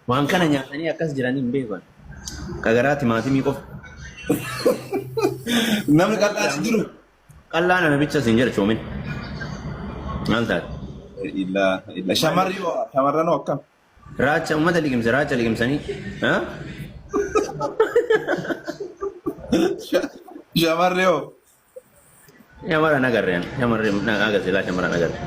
Waan kana nyaatanii akkas jiranii hin beekan. Kagaraa timaatimii qofa. Namni qal'aan jiru. Qal'aan namicha siin jedha coomin. Maal taate? Shamarran akkam. Raacha uummata liqimse raacha liqimsanii. Shamarree hoo. Shamarran agarreen shamarreen agarsiisaa shamarran agarreen.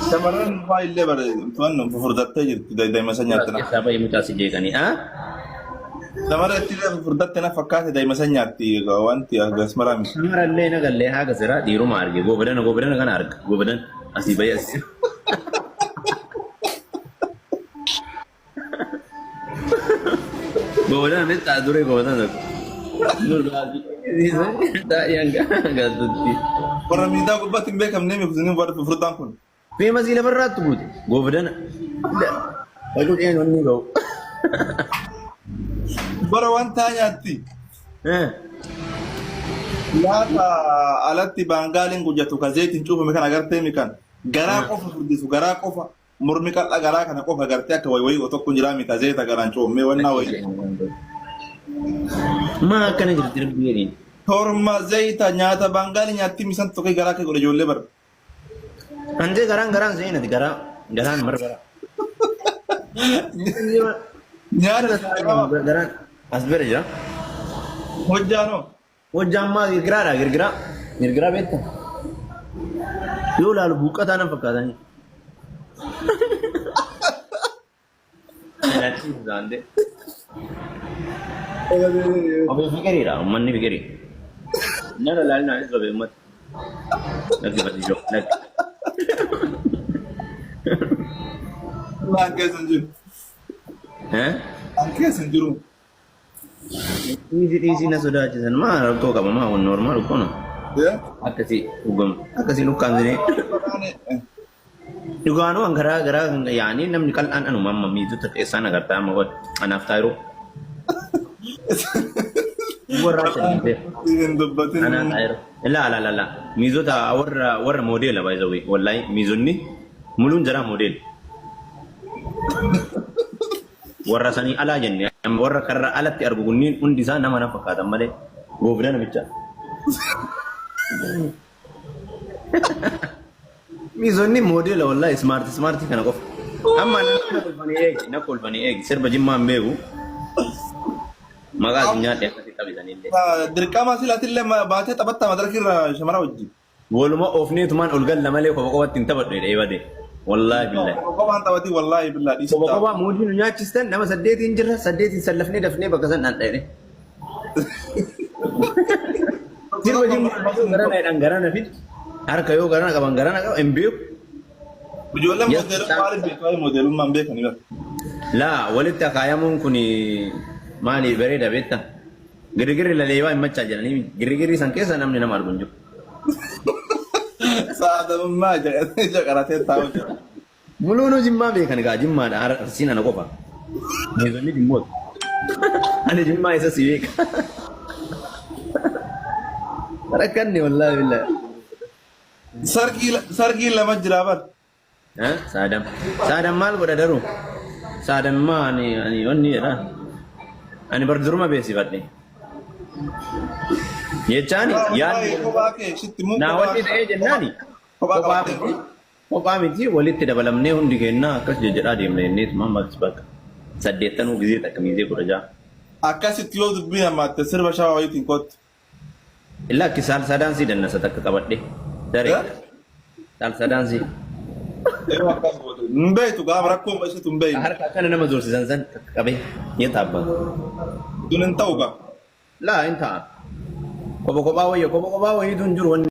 Shamarran baay'ee bareedu furdattee jirti daa'ima isa nyaatana. Keessaa baay'ee mucaa si jeeqanii. Shamarran itti furdattee na fakkaate daa'ima isa nyaatti wanti agas maraami. Shamarrallee nagallee haga sira dhiiruma arge goobadana kana arga goobadan asii baay'ee asii. Goobadan ametti aduree goobadan tokko. Nurgaati. Daa'iyaan gaatutti. Warra miidhaa gubbaatti hin beekamne miikuusanii warra furdaan kun. Feemasii lafarraatti buute goobadana. Wajjin dhiyeen wanni ga'u. Bara wanta nyaatti. Nyaata alatti baangaaliin gujjatu ka zeetiin cuufame kan agartee mikan garaa qofa furdisu garaa qofa mormi qal'aa garaa kana qofa agartee akka wayii tokko jiraa mika zeeta garaan coomee wannaa wayii. Maa akkana jirti rabbi jedhiin. Torma zeeta nyaata baangaalii nyaatti misan tokko garaa kee godhe ijoollee bara. Antee garaan seenati garaan margara. Nyaata garaan as bira jira. Hojjaanoo. Hojjaan maa girgiraa beektaa? Yoo laalu buuqqataa nan fakkaatanii. Obbo Fikiriidha uummanni Fikirii. Nyaata laalinaanis qabee uummata. Nagdi fatiishoo nagdi. Laan keessa hin jiru. Laan keessa hin jiru. Dhiisii na sodaachisan maa rakkoo qaba maa waan normaal uffano. Akkasii dhugamu akkasii lukkaan sinee. Dhugaanuu waan garaa yaanii namni qal'aan anuma amma miidhota keessaan agartaa amma anaaf taa'iruu. Warra shaniifee. Anaan taa'iruu. Laa miidhota warra moodeela baay'ee wallahi miidhonni muluun jara moodeela. Warra sanii alaa jenne warra karra alatti argu kunniin hundi isaa nama na fakkaatan malee goofda namicha. Miizonni moodeela wallahi smaartii kana qofa. Amma na kolfanii eegi sirba jimmaan beeku. Maqaa addunyaa dheekkatti taphisanillee. Dirqama silaatillee baatee taphattaa madarakirra shamara wajjin. Waluma oofneetumaan ol galla malee kophaatti hin taphadhu dheebade. Wallahi billahi. Kophaan taphati wallahi billahi. Kophaa muudii nu nyaachistan nama 8 jirra 8 sallafnee dafnee bakka san dhandha'e. Sirba jimmaan garana fit. Harka yoo garana qaban garana qaba hin beeku. Ijoolleen moodeelummaa beekaa moodeelummaan beekani bara. Laa walitti akaayamuun kun maali bareeda beektaa? Girgirri laleewaa hin machaa jedhanii girgirri san keessa namni nama argu hin jiru. Saadamummaa jaqaratee taa'u jira. Muluunuu jimmaa beekan egaa jimmaadha arsiin ana qofa. Meezonni jimmoota. Ani jimmaa isa si beeka. Rakkanni wallaahi billahi. Sargii lama jira bar. Saadam maal godha daruu? Saadam maa ani onni jedha. Ani bar duruma beeksifadhe. Jechaani yaadni naa wanti ta'ee jennaani kophaa miti walitti dabalamnee hundi kennaa akkas jedhaa deemna jenneetu mammaakis bakka 8 gizee takka miizee 16. Akkasitti yoo dubbii namaatte sirba shawaa wayiitiin kootti. Illaa akki saalsaa daansii dannasa takka qabadhe daree saalsaa daansii. Mbeetu gaafa rakkoon isheetu mbeeyi. Harka akkana nama zoorsisan san qabee ni taabban. Kun hin ta'u gaa. Laa hin ta'a. Kophaa wayii tun jiru wanni.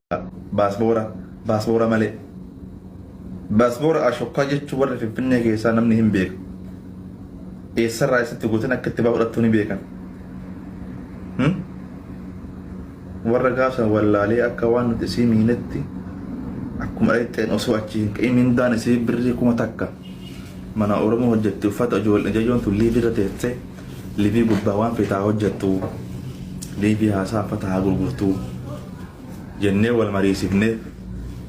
Baasboora malee. Baasboora ashokkaa jechuun warra Finfinnee keessaa namni hin beeku. Eessarraa isatti guutan akka itti baafudhattuu ni beekan. Warra gaafsan wallaalee akka waan nuti isii miinetti akkuma dhayxeen osoo achi hin qa'iin mindaan isii birrii 1000 mana Oromoo hojjetti uffata ijoolleen tun liibiirra teessee liibii gubbaa waan feetaa hojjettu. Liibii haasaa uffata haa gurgurtuu jennee wal mariisifnee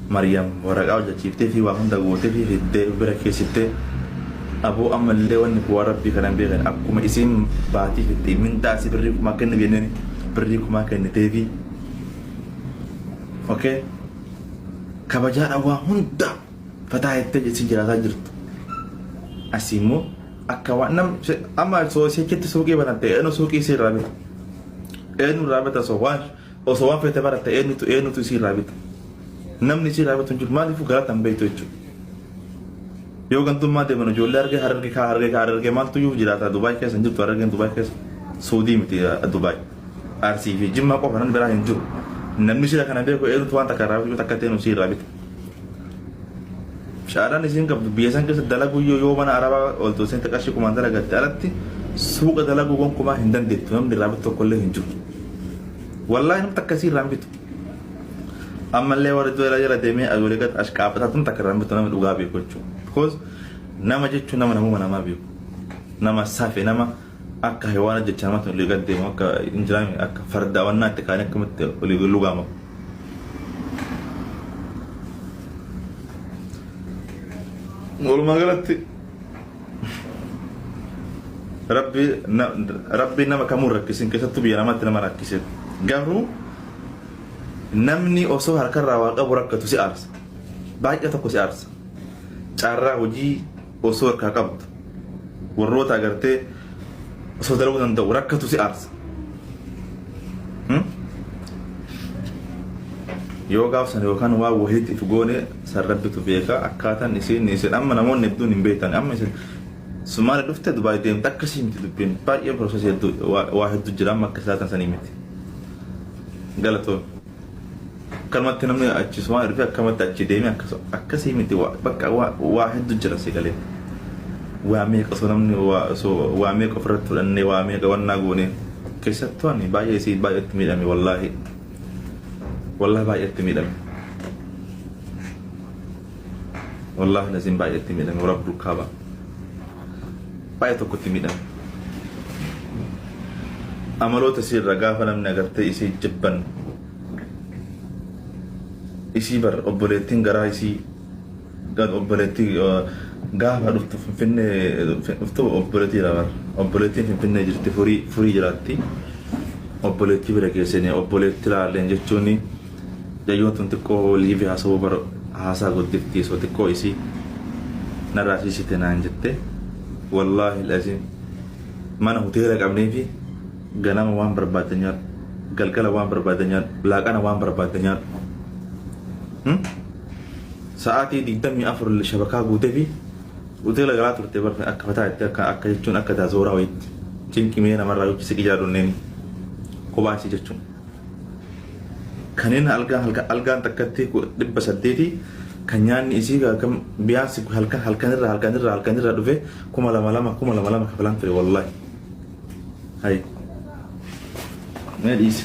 مريم ورقة وجتشيفتي في واحد دعوتي في هدى بركيستي أبو أم اللي ونك وربي كلام بيغن أكو ما اسم باتي في التي من داسي بريك ما كان بينني بريك ما كان تيفي أوكي كبجان أبو هندا فتاة تجسي جلسة جرت أسيمو أكوانم أما سوسي كت سوكي بنتي أنا سوكي سير رابط أنا رابط أسوان أو سوان في تبارة أنا تو سير رابط namni si raabatu jiru maaliif gara tambaytu jechuudha yoo gantummaa deeman ijoollee hararge maaltu yoo jiraata Dubaay keessa jirtu harargeen Dubaay keessa Suudii miti Dubaay Arsii fi Jimmaa qofa nan biraa hin jiru namni sira kana beeku eenyutu waan takka raabatu takka ta'e nu si raabita shaadaan isiin qabdu biyya san keessa dalaguu yoo mana arabaa oltu sen taqashii kumaan dalagatte alatti suuqa dalaguu gonkumaa hin dandeettu namni raabatu tokkollee hin jiru wallaahi namni takka si raabitu أما اللي ورد ولا جرى دمي أقول لك أشكال بتاعتهم تكرم بتونا من الأوجابي كوتشو because نما جت شو نما نمو نما بيو نما سافي نما أكا هوانا جت شامات اللي قد دمو أكا إنجرامي أكا فرد وانا تكاني كمت اللي يقولوا جامو قول ما قلت ربي نما كمور ركيسين كسر تبي نما تنما ركيسين قبرو namni osoo harkarraa waa qabu rakkatu si aarsa baay'ee tokko si aarsa carraa hojii osoo harkaa qabdu warroota agartee osoo dalaguu danda'u rakkatu si aarsa yoo gaafsan yookaan waa wahiitti itti goone san rabbitu beeka akkaataan isin amma namoonni hedduun hin beektan amma isin Somaaliyaa dhuftee Dubaay deemte akkasii miti dubbiin baay'ee piroosesii hedduu waa hedduu jira amma akka isaatan sanii miti galatoon كلمة نمني أجسوا رفيع كلمة أجديمي أكسي متي بقى واحد جرس يقولي واميك أصلا نمني واميك أفرت لأني واميك وناقوني كيستواني باي يسيد باي أتميل أمي والله باي أتميل أمي والله لازم باي أتميل أمي ورب الكعبة باي تكو تميل أمي أملو تسير رقافة نمني أقرتي يسيد جبن isi bar obboleettiin garaa isii obboleettii gaafa dhuftu obboleettii bar obboleettiin finfinnee jirti furii jiraatti obboleettii bira geessanii obboleettii laalleen jechuun jayyoon tun xiqqoo liivi haasawuu bar haasaa guddiftii soo xiqqoo isii narraa siisite naan jette wallaahi lazim mana hoteela qabnee fi ganama waan barbaadan nyaadhu galgala waan barbaadan nyaadhu laaqana waan barbaadan nyaadhu ساعتي ديدمي أفر الشبكة بودبي وتلا غلط رتبر في أكفتات أكا يجون أكا تزورا ويت جين كمية مرة يوجد سكيجارون نين كوباسي جتون كانين ألقا تكتي دب سديتي كنيان إسيغا كم بياسي هلكا نرى دفه كما لما كفلان فري والله هاي ما ديس